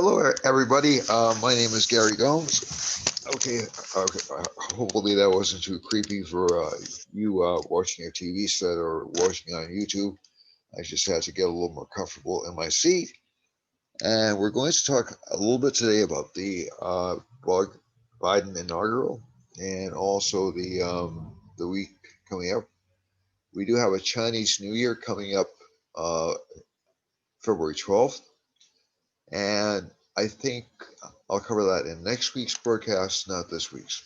Hello, everybody. My name is Gary Gomes. Okay, hopefully that wasn't too creepy for you watching a TV set or watching on YouTube. I just had to get a little more comfortable in my seat. And we're going to talk a little bit today about the Biden inaugural and also the week coming up. We do have a Chinese New Year coming up uh, February 12th. And I think I'll cover that in next week's broadcast, not this week's.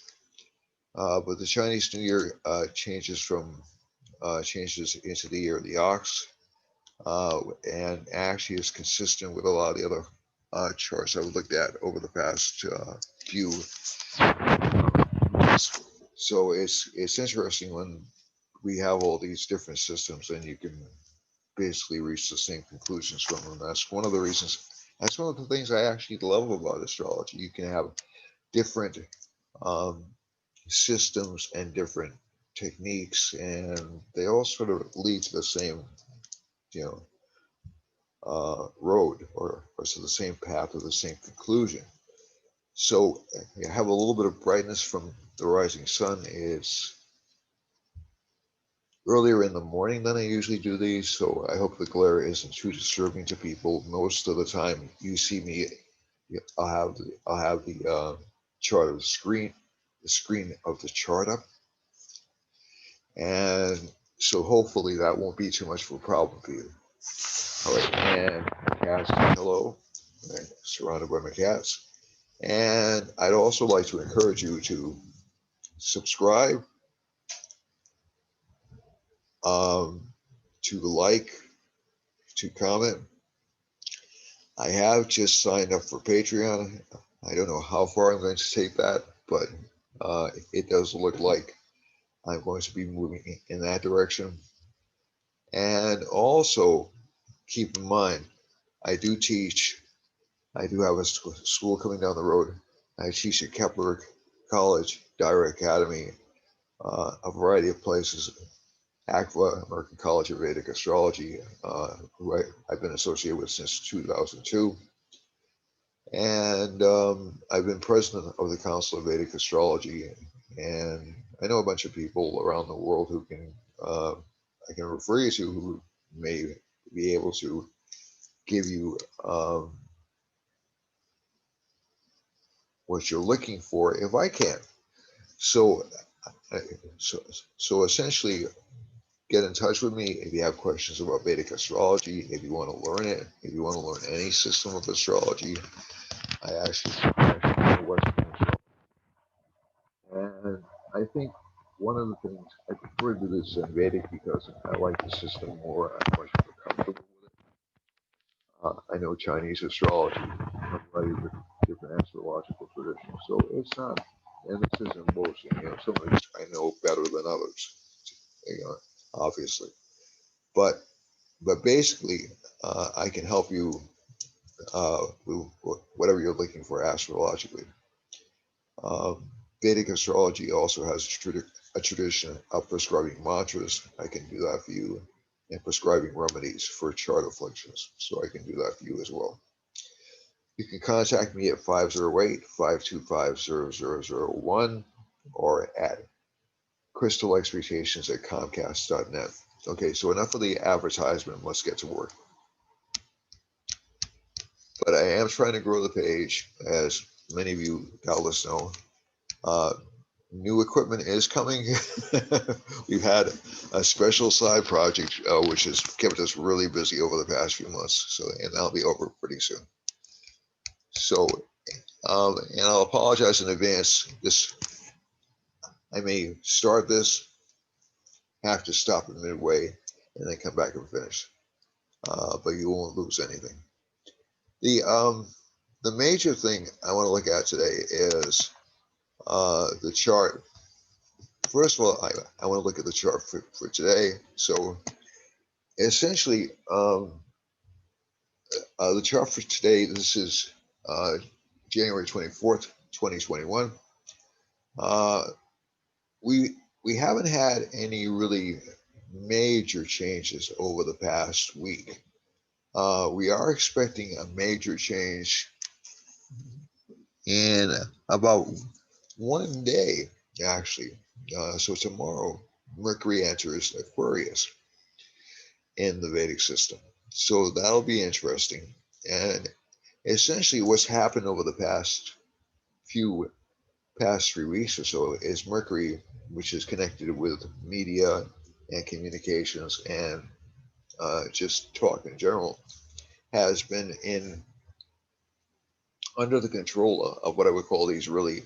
But the Chinese New Year changes into the year of the ox, and actually is consistent with a lot of the other charts I've looked at over the past few months. So it's interesting when we have all these different systems, and you can basically reach the same conclusions from them. That's one of the reasons. That's one of the things I actually love about astrology. You can have different um, systems and different techniques, and they all sort of lead to the same, you know, road or to the same path or the same conclusion. So you have a little bit of brightness from the rising sun. It's earlier in the morning than I usually do these, so I hope the glare isn't too disturbing to people. Most of the time, you see me, I'll have the chart of the screen of the chart up, and so hopefully that won't be too much of a problem for you. All right, and cats, hello, I'm surrounded by my cats, and I'd also like to encourage you to subscribe, um, to like, to comment. I have just signed up for Patreon. I don't know how far I'm going to take that, but it does look like I'm going to be moving in that direction. And also keep in mind, I do teach, I do have a school coming down the road. I teach at Kepler College, Dyer Academy, a variety of places, ACVA, American College of Vedic Astrology, who I've been associated with since 2002. And I've been president of the Council of Vedic Astrology, and I know a bunch of people around the world who I can refer you to who may be able to give you what you're looking for if I can. So, so, so essentially, get in touch with me if you have questions about Vedic astrology. If you want to learn it, if you want to learn any system of astrology, I actually know Western astrology. And I think one of the things I prefer to do this in Vedic because I like the system more. I'm much more comfortable with it. I know Chinese astrology, a variety of different astrological traditions. So it's not, and this isn't bullshit. Some of these I know better than others, obviously. But basically, I can help you with whatever you're looking for astrologically. Um, Vedic astrology also has a tradition of prescribing mantras. I can do that for you, and prescribing remedies for chart afflictions. So I can do that for you as well. You can contact me at 508-525-0001 or at crystalexpectations@comcast.net. Okay, so enough of the advertisement. Let's get to work. But I am trying to grow the page, as many of you doubtless know. Uh, New equipment is coming. We've had a special side project which has kept us really busy over the past few months. So, and that'll be over pretty soon. So, and I'll apologize in advance. I may start this, have to stop it midway, and then come back and finish. But you won't lose anything. The major thing I want to look at today is the chart. First of all, I want to look at the chart for today. So essentially, the chart for today, this is January 24th, 2021. Uh, we haven't had any really major changes over the past week. We are expecting a major change in about one day, actually. So tomorrow, Mercury enters Aquarius in the Vedic system. So that'll be interesting. And essentially, what's happened over the few past 3 weeks or so is Mercury, which is connected with media and communications and just talk in general, has been in under the control of what I would call these really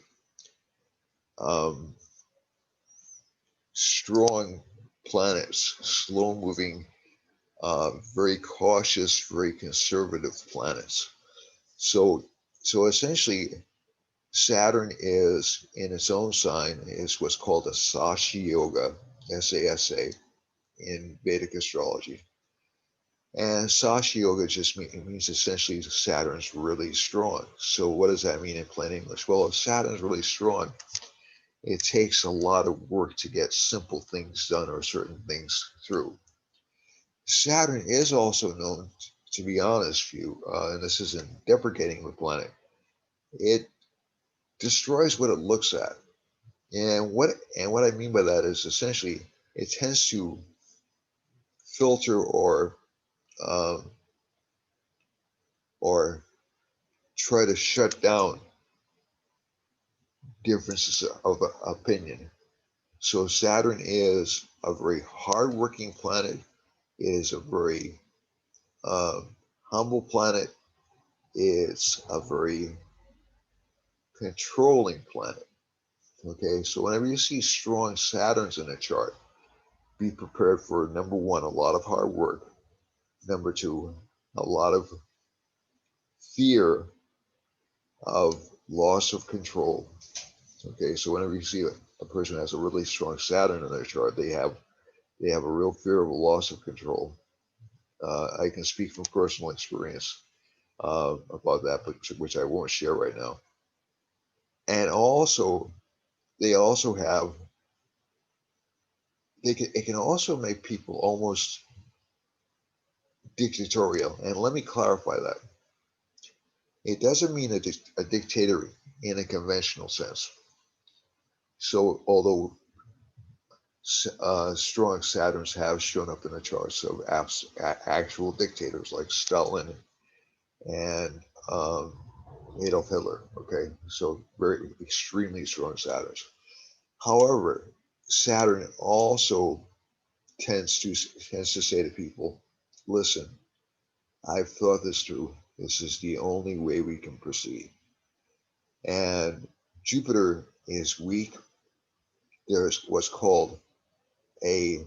um, strong planets, slow moving, very cautious, very conservative planets. So, so essentially, Saturn is in its own sign is what's called a Sashi Yoga, SASA, in Vedic astrology. And Sashi Yoga just means essentially Saturn's really strong. So what does that mean in plain English? Well, if Saturn's really strong, it takes a lot of work to get simple things done or certain things through. Saturn is also known, to be honest with you, and this isn't deprecating the planet, it destroys what it looks at. And what I mean by that is essentially it tends to filter um, or try to shut down differences of opinion. So Saturn is a very hardworking planet. It is a very uh, humble planet. It's a very controlling planet. Okay, so whenever you see strong Saturns in a chart, be prepared for number one, a lot of hard work. Number two, a lot of fear of loss of control. Okay, so whenever you see a person has a really strong Saturn in their chart, they have a real fear of a loss of control. I can speak from personal experience about that, but which I won't share right now. And also, they also have it can also make people almost dictatorial. And let me clarify that. It doesn't mean a dictator in a conventional sense. So, although strong Saturns have shown up in the charts of actual dictators like Stalin and Adolf Hitler. Okay, so very extremely strong Saturns. However, Saturn also tends to say to people, "Listen, I've thought this through. This is the only way we can proceed." And Jupiter is weak. There's what's called a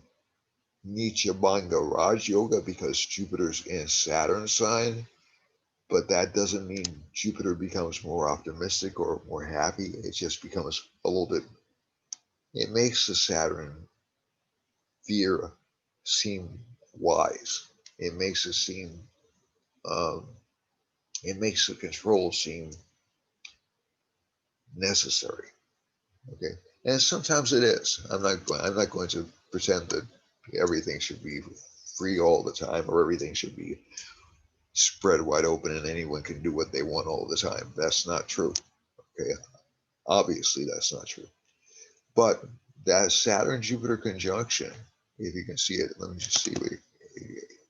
Nichabanga Raj Yoga because Jupiter's in Saturn sign, but that doesn't mean Jupiter becomes more optimistic or more happy. It just becomes a little bit, it makes the Saturn fear seem wise. It makes it seem, um, it makes the control seem necessary. Okay. And sometimes it is. I'm not going to pretend that everything should be free all the time or everything should be spread wide open and anyone can do what they want all the time. That's not true. Okay. Obviously, that's not true. But that Saturn Jupiter conjunction, if you can see it, let me just see what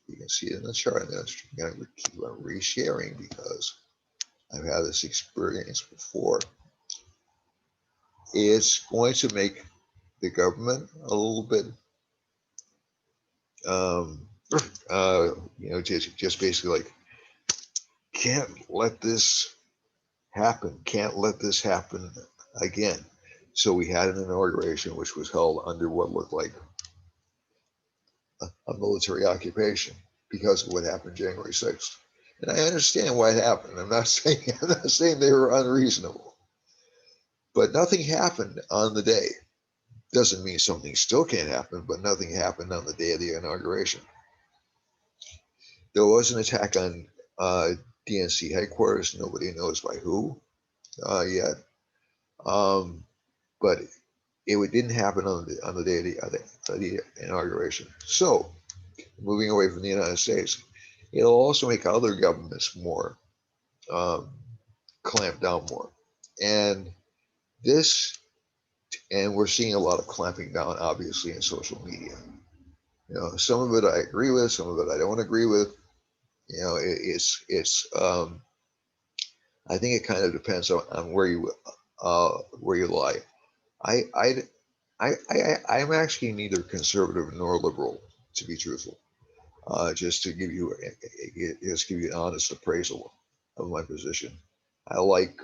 you can see it in the chart. And I'm going to keep on resharing because I've had this experience before. It's going to make the government a little bit, um, just basically like, can't let this happen. Can't let this happen again. So we had an inauguration which was held under what looked like a military occupation because of what happened January 6th. And I understand why it happened. I'm not saying they were unreasonable, but nothing happened on the day. Doesn't mean something still can't happen, but nothing happened on the day of the inauguration. There was an attack on DNC headquarters. Nobody knows by who yet, but it didn't happen on the day of the inauguration. So, moving away from the United States, it'll also make other governments more um, clamp down more. And this, and we're seeing a lot of clamping down, obviously, in social media. Some of it I agree with, some of it I don't agree with. It's I think it kind of depends on where you lie. I'm actually neither conservative nor liberal, to be truthful. Just to give you an honest appraisal of my position. I like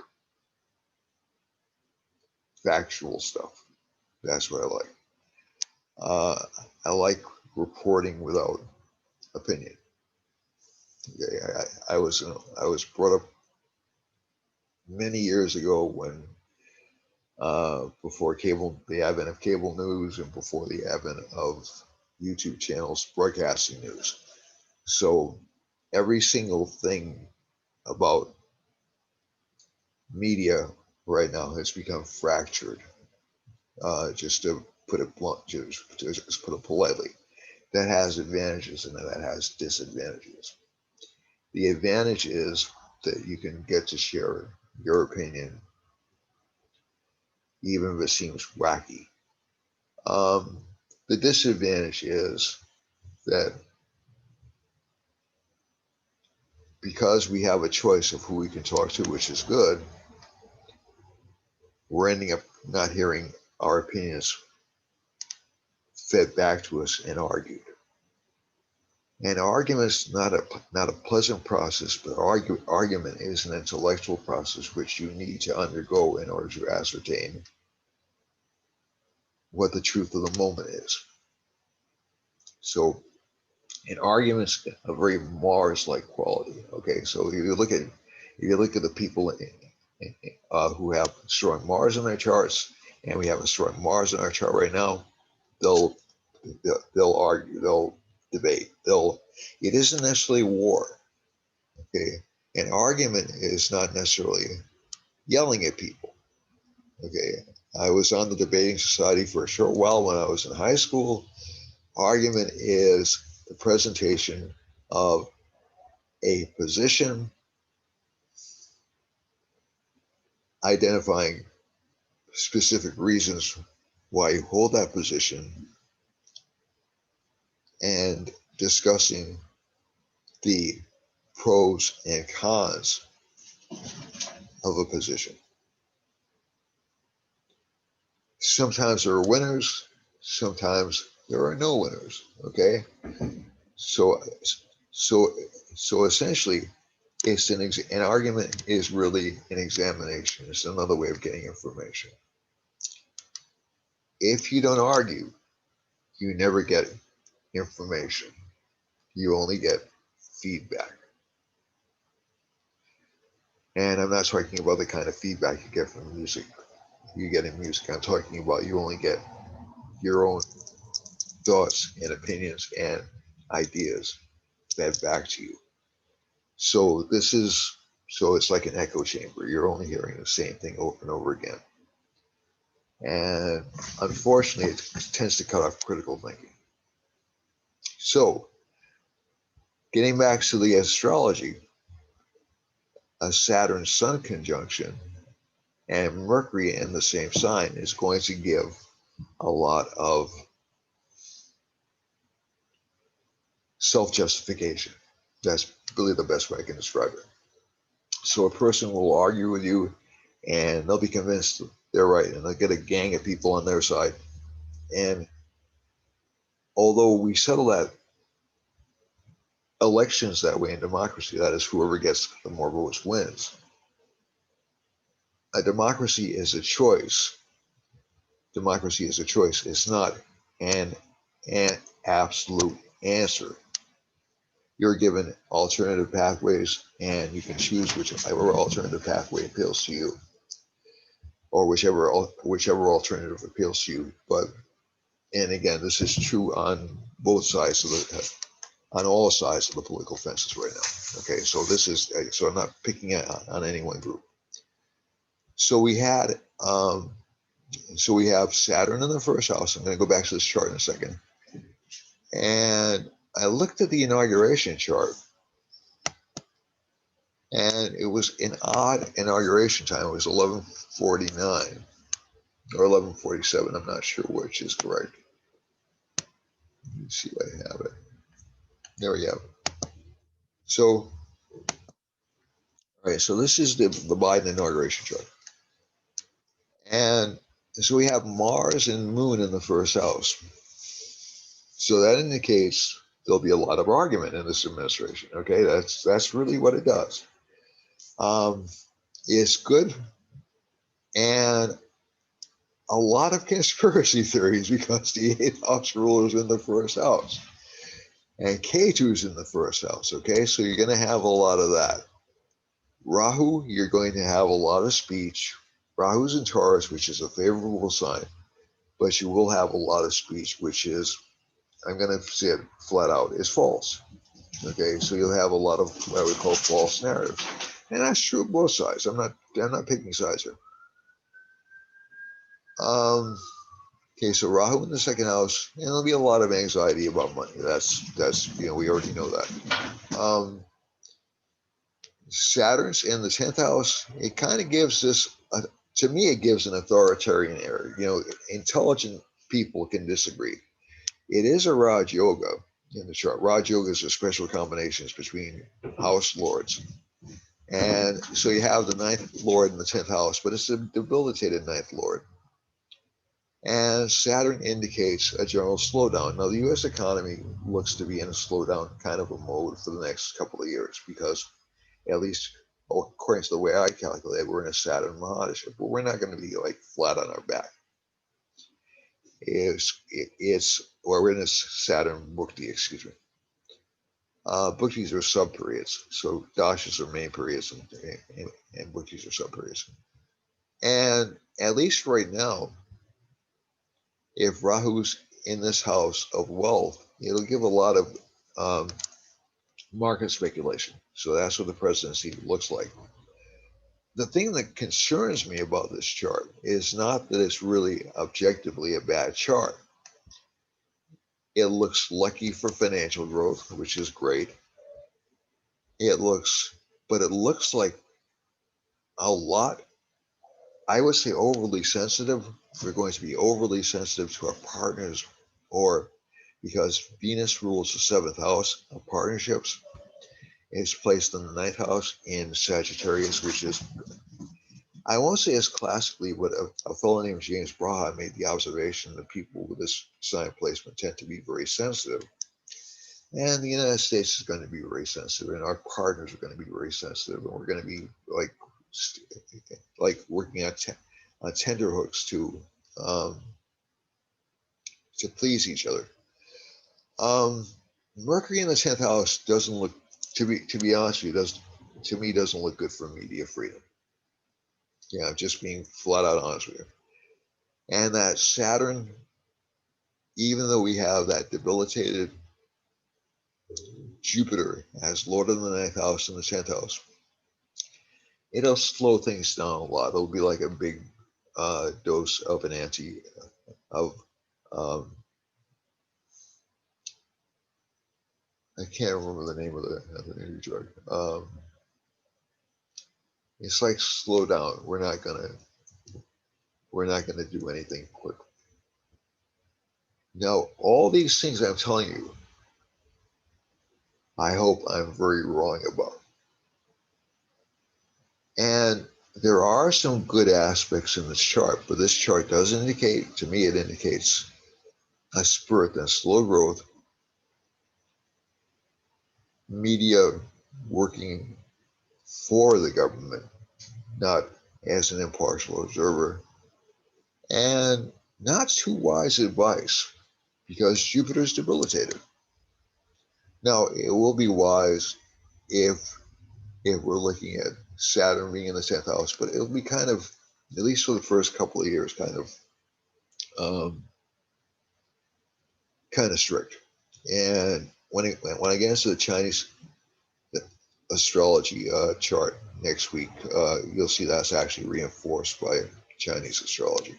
factual stuff. That's what I like. Uh, I like reporting without opinion. Yeah, I was brought up many years ago when before the advent of cable news and before the advent of YouTube channels broadcasting news. So every single thing about media right now has become fractured. Just to put it blunt, just put it politely, that has advantages and that has disadvantages. The advantage is that you can get to share your opinion, even if it seems wacky. The disadvantage is that because we have a choice of who we can talk to, which is good, we're ending up not hearing our opinions fed back to us and argued. And argument is not a pleasant process, but argument is an intellectual process which you need to undergo in order to ascertain what the truth of the moment is. So an argument's a very Mars-like quality. Okay, so if you look at the people who have strong Mars in their charts, and we have a strong Mars in our chart right now, they'll argue, they'll debate, it isn't necessarily war. Okay, an argument is not necessarily yelling at people. Okay, I was on the debating society for a short while when I was in high school. Argument is the presentation of a position, identifying specific reasons why you hold that position, and discussing the pros and cons of a position. Sometimes there are winners, sometimes there are no winners. Okay, so so so essentially, it's an argument is really an examination. It's another way of getting information. If you don't argue, you never get information. You only get feedback. And I'm not talking about the kind of feedback you get from music. You get in music. I'm talking about you only get your own thoughts and opinions and ideas fed back to you. So it's like an echo chamber. You're only hearing the same thing over and over again. And unfortunately, it tends to cut off critical thinking. So, getting back to the astrology, a Saturn-Sun conjunction and Mercury in the same sign is going to give a lot of self-justification. That's really the best way I can describe it. So a person will argue with you and they'll be convinced they're right, and they'll get a gang of people on their side. And although we settle that elections that way in democracy, that is, whoever gets the more votes wins. A democracy is a choice. Democracy is a choice. It's not an absolute answer. You're given alternative pathways, and you can choose whichever alternative pathway appeals to you, or whichever alternative appeals to you. But, and again, this is true on both sides on all sides of the political fences right now. Okay, so I'm not picking on any one group. So we have Saturn in the first house. I'm going to go back to this chart in a second. And I looked at the inauguration chart, And it was an odd inauguration time. It was 11:49 or 11:47. I'm not sure which is correct. Let me see if I have it. There we go. So, all right, so this is the Biden inauguration chart. And so we have Mars and Moon in the first house. So that indicates there'll be a lot of argument in this administration. Okay, that's really what it does. Um, it's good, and a lot of conspiracy theories because the eighth house ruler is in the first house, and K2 is in the first house. Okay, so you're going to have a lot of that. Rahu, you're going to have a lot of speech. Rahu's in Taurus, which is a favorable sign, but you will have a lot of speech, which is, I'm going to say it flat out, is false. Okay, so you'll have a lot of what we call false narratives, and that's true of both sides. I'm not picking sides here. Okay, so Rahu in the second house, and there'll be a lot of anxiety about money. That's we already know that. Saturn's in the 10th house. It kind of gives this, to me, it gives an authoritarian air. Intelligent people can disagree. It is a Raj Yoga in the chart. Raj Yoga is a special combinations between house lords. And so you have the ninth lord in the 10th house, but it's a debilitated ninth lord. And Saturn indicates a general slowdown. Now, the U.S. economy looks to be in a slowdown kind of a mode for the next couple of years because, at least according to the way I calculate, we're in a Saturn Mahadasha, but we're not going to be like flat on our back. We're in a Saturn Bhukti, excuse me. Bhuktis are sub-periods, so dashas are main periods, and Bhuktis are sub-periods. And at least right now, if Rahu's in this house of wealth, it'll give a lot of market speculation. So that's what the presidency looks like. The thing that concerns me about this chart is not that it's really objectively a bad chart. It looks lucky for financial growth, which is great. But it looks like a lot, I would say overly sensitive. We're going to be overly sensitive to our partners, or because Venus rules the 7th house of partnerships. It's placed in the 9th house in Sagittarius, which is, I won't say as classically, but a fellow named James Braha made the observation that people with this sign placement tend to be very sensitive. And the United States is going to be very sensitive, and our partners are going to be very sensitive, and we're going to be like working on tender hooks to please each other. Mercury in the 10th house doesn't look, to be honest with you, to me doesn't look good for media freedom. Yeah, I'm just being flat out honest with you. And that Saturn, even though we have that debilitated Jupiter as Lord of the 9th house and the 10th house, it'll slow things down a lot. It'll be like a big dose of an I can't remember the name of the new drug. It's like slow down. We're not gonna do anything quick. Now, all these things I'm telling you, I hope I'm very wrong about. And there are some good aspects in this chart, but this chart does indicate, to me, it indicates a spurt and slow growth, media working for the government, not as an impartial observer, and not too wise advice because Jupiter's debilitated. Now, it will be wise if we're looking at Saturn being in the 10th house, but it'll be kind of, at least for the first couple of years, kind of strict. And when I get into the Chinese astrology chart next week, you'll see that's actually reinforced by Chinese astrology.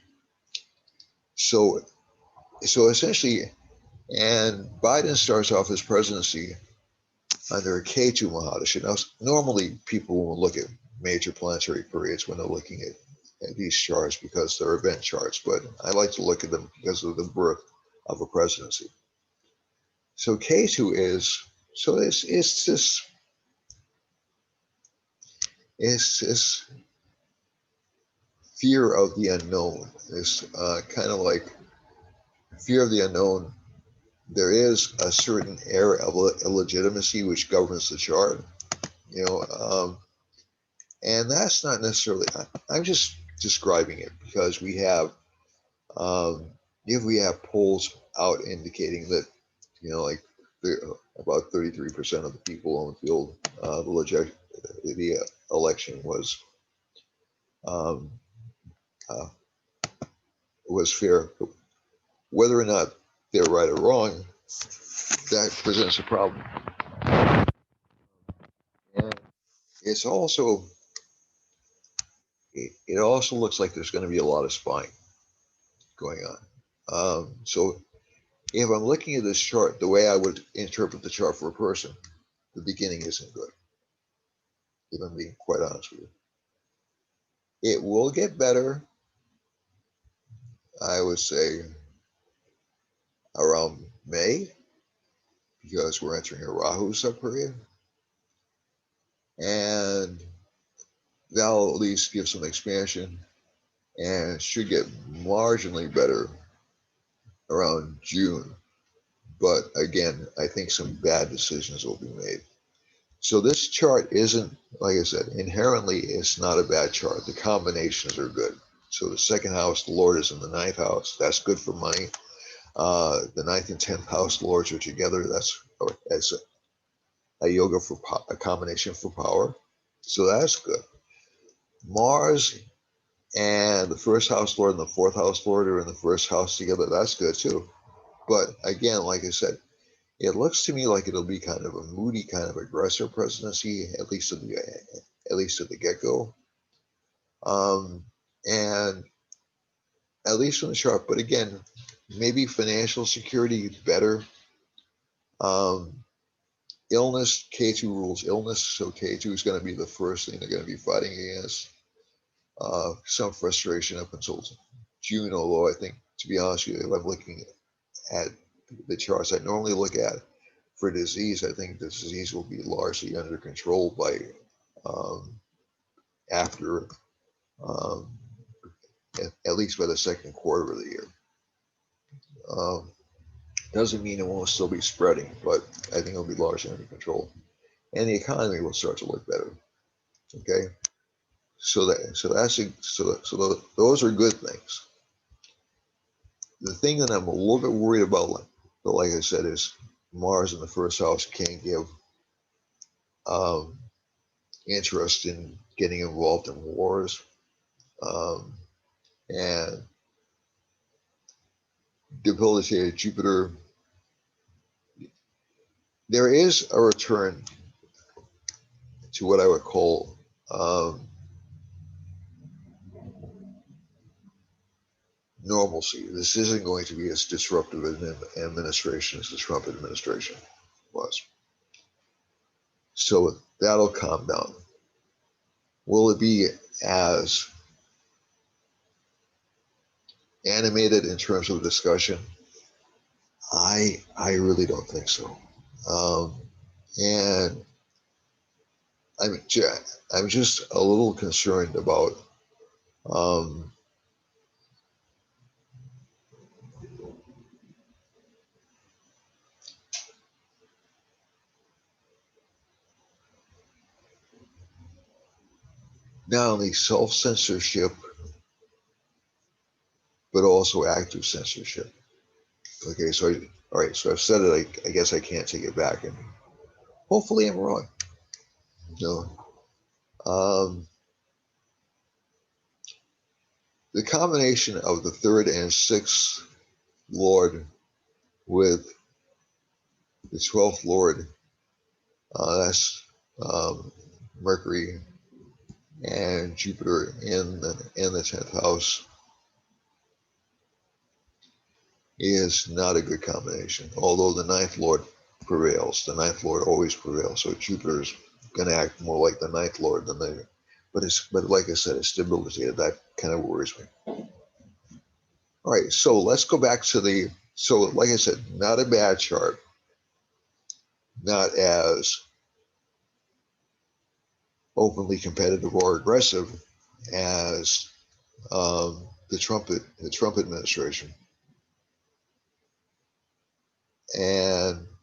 So essentially, and Biden starts off his presidency under a K2 Mahadasha. Now, normally people will look at major planetary periods when they're looking at these charts because they're event charts, but I like to look at them because of the birth of a presidency. So K2 is, so it's this fear of the unknown. This kind of like fear of the unknown. There is a certain air of illegitimacy which governs the chart, you know, and that's not necessarily. I'm just describing it because we have, if we have polls out indicating that, you know, like about 33% of the people on the field, the election um, uh, was fair. Whether or not they're right or wrong, that presents a problem. And it's also it also looks like there's going to be a lot of spying going on. So if I'm looking at this chart, the way I would interpret the chart for a person, the beginning isn't good. If I'm being quite honest with you, it will get better. I would say around May, because we're entering a Rahu subperiod, and that'll at least give some expansion, and should get marginally better around June. But again, I think some bad decisions will be made. So this chart isn't, like I said, inherently it's not a bad chart. The combinations are good. So the second house, the Lord is in the ninth house. That's good for money. The ninth and 10th house lords are together. That's a yoga for a combination for power. So that's good. Mars and the first house lord and the fourth house lord are in the first house together. That's good too. But again, like I said, it looks to me like it'll be kind of a moody, kind of aggressor presidency, at least at the get-go, and at least from the chart. But again, maybe financial security better. Um, illness, K2 rules illness, so K2 is going to be the first thing they're going to be fighting against. Some frustration up until June, although I think, to be honest with you, if I'm looking at the charts I normally look at for disease, I think the disease will be largely under control by after um, at least by the second quarter of the year. Doesn't mean it won't still be spreading, but I think it'll be largely under control, and the economy will start to look better. Okay, so those are good things. The thing that I'm a little bit worried about, but like I said, is Mars in the first house can give um, interest in getting involved in wars, um, and debilitated Jupiter. There is a return to what I would call normalcy. This isn't going to be as disruptive an administration as the Trump administration was. So that'll calm down. Will it be as animated in terms of discussion? I really don't think so. And I'm just a little concerned about not only self-censorship but also active censorship. Okay, so all right, so I've said it. I guess I can't take it back, and hopefully I'm wrong. You know, the combination of the third and sixth Lord with the 12th Lord, that's Mercury and Jupiter in the 10th house, is not a good combination. Although the ninth Lord prevails. The ninth lord always prevails. So Jupiter's going to act more like the ninth lord than the. But like I said, it's debilitated. That kind of worries me. All right, so let's go back to the. So like I said, not a bad chart. Not as openly competitive or aggressive as the Trump administration.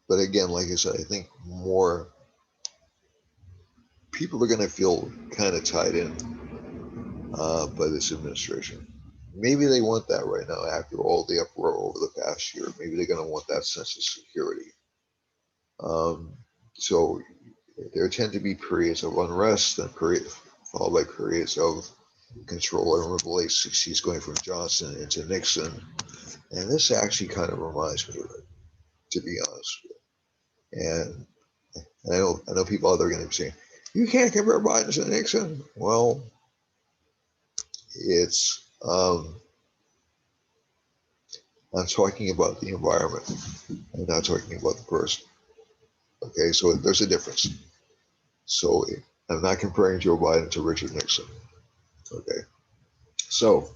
But again, like I said, I think more people are going to feel kind of tied in by this administration. Maybe they want that right now after all the uproar over the past year. Maybe they're going to want that sense of security. So there tend to be periods of unrest and followed by periods of control. I remember the late 60s going from Johnson into Nixon. And this actually kind of reminds me of it, to be honest. And I know people out there are going to be saying, you can't compare Biden to Nixon. Well, it's I'm talking about the environment. I'm not talking about the person. Okay, so there's a difference. So I'm not comparing Joe Biden to Richard Nixon. Okay, so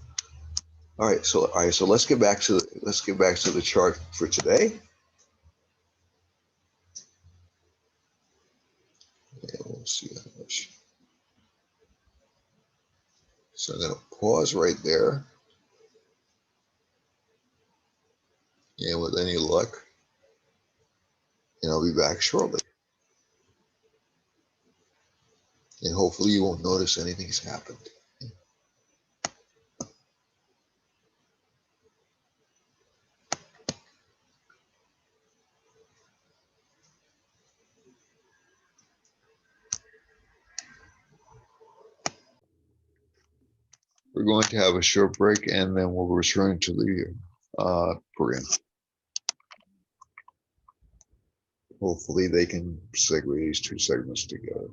all right, so let's get back to the chart for today. And we'll see how much. So I'm going to pause right there. And with any luck, and I'll be back shortly. And hopefully you won't notice anything's happened. We're going to have a short break and then we'll return to the program. Hopefully they can segue these two segments together.